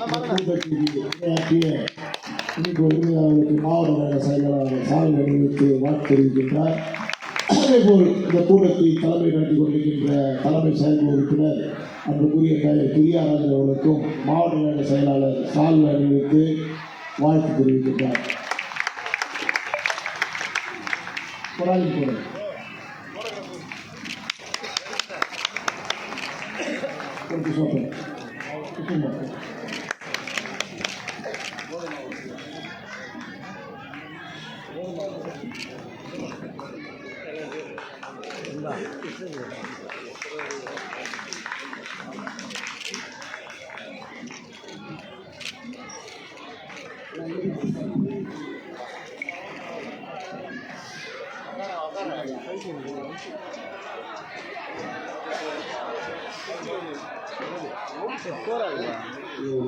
அவருக்கு மாவட்ட செயலாளர் சாலை அணிவித்து வாழ்த்து தெரிவிக்கின்றார். அதேபோல் இந்த கூட்டத்தை தலைமை நடத்தி கொண்டிருக்கின்ற தலைமை செயல்பு உறுப்பினர் அன்புக்குரிய பெரியாராஜன் அவர்களுக்கும் மாவட்ட செயலாளர் சாலை அணிவித்து வாழ்த்து தெரிவிக்கின்றார்.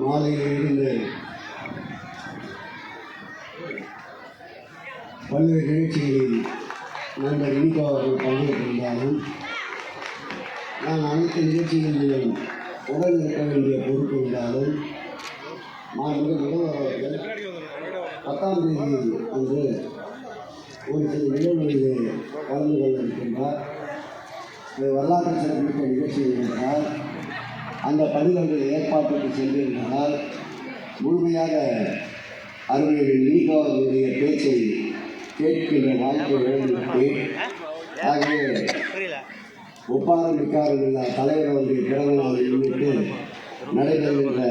மாலையிலிருந்து பல்வேறு நிகழ்ச்சிகளில் நண்பர் இனிகோ அவர்கள் பங்கேற்றிருந்தாலும் நான் அனைத்து நிகழ்ச்சிகளிலும் உடல் இருக்க வேண்டிய பொறுப்பு இருந்தாலும் முதல்வர் அவர்கள் 10ஆம் தேதி அன்று ஒரு சில நிகழ்வுகளிலே கலந்து கொள்ள இருக்கின்றார். வரலாற்று சிறப்புமிக்க நிகழ்ச்சி இருக்கின்றார். அந்த பணிகள் ஏற்பாட்டுக்கு சென்றிருந்தால் முழுமையாக அவர்களின் இனிகோவுடைய பேச்சை கேட்கின்ற வாய்ப்பை வழங்கிவிட்டேன். ஆகவே ஒப்பாரம் மிக்காரமில்லா தலைவர் அவருடைய பிறந்த நாளை முன்னிட்டு நடைபெறுகின்ற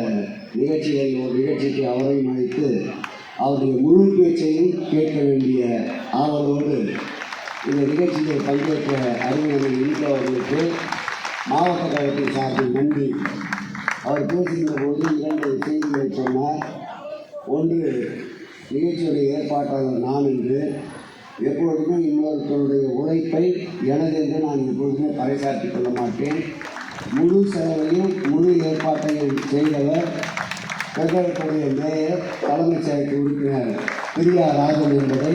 நிகழ்ச்சிகளில் ஒரு நிகழ்ச்சிக்கு அவரையும் அழைத்து அவருடைய முழு பேச்சையும் கேட்க வேண்டிய ஆவலோடு இந்த நிகழ்ச்சியில் பங்கேற்ற அறிஞர்கள் இனிகோ அவர்களுக்கு மாவட்ட கழகத்தின் சார்பில் நன்றி. அவர் பேசுகின்ற போது 2 செய்திகளை சொன்னார். ஒன்று, நிகழ்ச்சியுடைய ஏற்பாட்டாளர் நான் என்று, எப்பொழுதுமே இன்னொருத்தருடைய உழைப்பை எனதென்று நான் எப்பொழுதுமே பறைசாற்றிக் கொள்ள மாட்டேன். முழு செலவையும் முழு ஏற்பாட்டையும் செய்தவர் கழகத்துடைய மேயர் தலைமைச் செயலக உறுப்பினர் பெரியாராஜன் என்பதை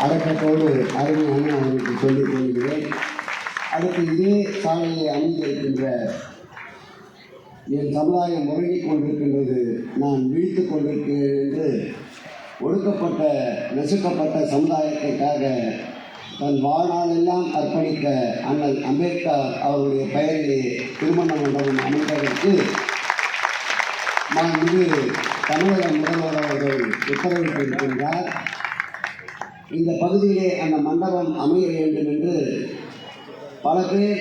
அடக்கத்தோடு அருமையான அவருக்கு சொல்லிக் கொள்கிறேன். அடுத்து இதே சாலையை அமைந்திருக்கின்ற என் சமுதாயம் முறையிக் கொண்டிருக்கின்றது, நான் விழித்து கொண்டிருக்கிறேன் என்று ஒடுக்கப்பட்ட நசுக்கப்பட்ட சமுதாயத்திற்காக தன் வாழ்நாளெல்லாம் அர்ப்பணித்த அண்ணல் அம்பேத்கர் அவருடைய பெயரிலே திருமண மண்டபம் அமைப்பதற்கு நான் தமிழக முதல்வர் அவர்கள் உத்தரவிட்டிருக்கின்றார். இந்த பகுதியிலே அந்த மண்டபம் அமைய வேண்டும் என்று பல பேர்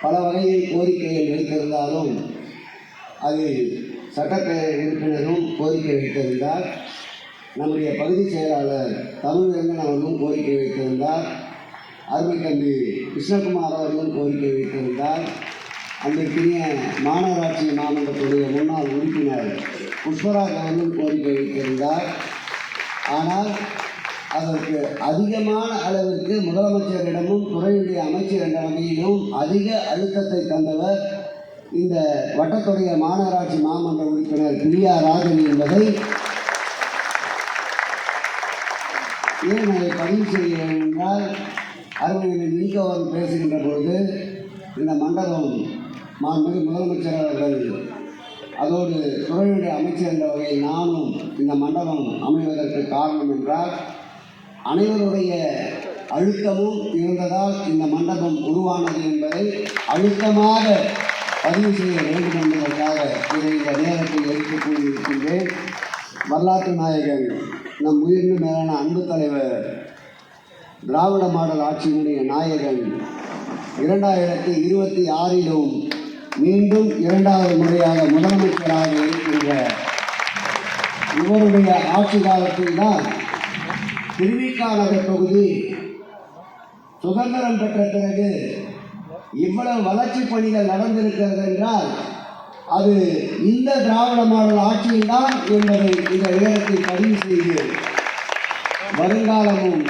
பல வகையில் கோரிக்கைகள் வைத்திருந்தாலும் அதில் சட்டப்பேரவை உறுப்பினரும் கோரிக்கை வைத்திருந்தார். நம்முடைய பகுதி செயலாளர் தமிழ்வேந்தன் அவர்களும் கோரிக்கை வைத்திருந்தார். அருமை தம்பி கிருஷ்ணகுமார் அவர்களும் கோரிக்கை வைத்திருந்தார். அன்றைக்கினிய மாநகராட்சி மாமன்றத்துடைய முன்னாள் உறுப்பினர் புஷ்பராஜ் அவர்களும் கோரிக்கை வைத்திருந்தார். ஆனால் அதற்கு அதிகமான அளவிற்கு முதலமைச்சரிடமும் துறையுடைய அமைச்சர் என்ற வகையிலும் அதிக அழுத்தத்தை தந்தவர் இந்த வட்டத்துடைய மாநகராட்சி மாமன்ற உறுப்பினர் பெரியாராஜன் என்பதை ஏன் அதை பதிவு செய்கிறேன் என்றால், அறிஞர் இனிகோவன் பேசுகின்ற பொழுது இந்த மண்டபம் மாண்புமிகு முதலமைச்சர் அவர்கள் அதோடு துறையுடைய அமைச்சர் என்ற வகையில் நானும் இந்த மண்டபம் அமைவதற்கு காரணம் என்றால் அனைவருடைய அழுத்தமும் இருந்ததால் இந்த மண்டபம் உருவானது என்பதை அழுத்தமாக பதிவு செய்ய வேண்டும் என்பதற்காக இதை இந்த நேரத்தில் எடுத்துக் கூறியிருக்கின்றேன். வரலாற்று நாயகன் நம் உயிரினு மேலான அன்பு தலைவர் திராவிட மாடல் ஆட்சியினுடைய நாயகன் 2026 மீண்டும் 2வது முறையாக முதலமைச்சராக இருக்கின்ற இவருடைய ஆட்சி காலத்தில் தான் திருவிக நகர் தொகுதி சுதந்திரம் பெற்ற பிறகு இவ்வளவு வளர்ச்சி பணிகள் நடந்திருக்கிறது என்றால் அது இந்த திராவிட மாடல் ஆட்சியில்தான் என்பதை இந்த நேரத்தில் பதிவு செய்து வருங்காலமும்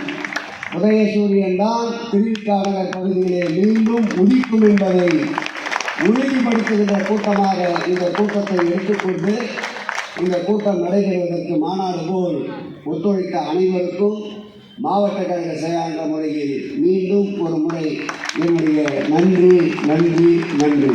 உதயசூரியன் தான் திருவிக நகர் பகுதியிலே மீண்டும் உதிக்கும் என்பதை உறுதிப்படுத்துகின்ற கூட்டமாக இந்த கூட்டத்தை எடுத்துக்கொண்டு இந்த கூட்டம் நடைபெறுவதற்கு மாநாடு போல் ஒத்துழைத்த அனைவருக்கும் மாவட்ட கழக செயலாளர் முறையில் மீண்டும் ஒரு முறை என்னுடைய நன்றி நன்றி நன்றி.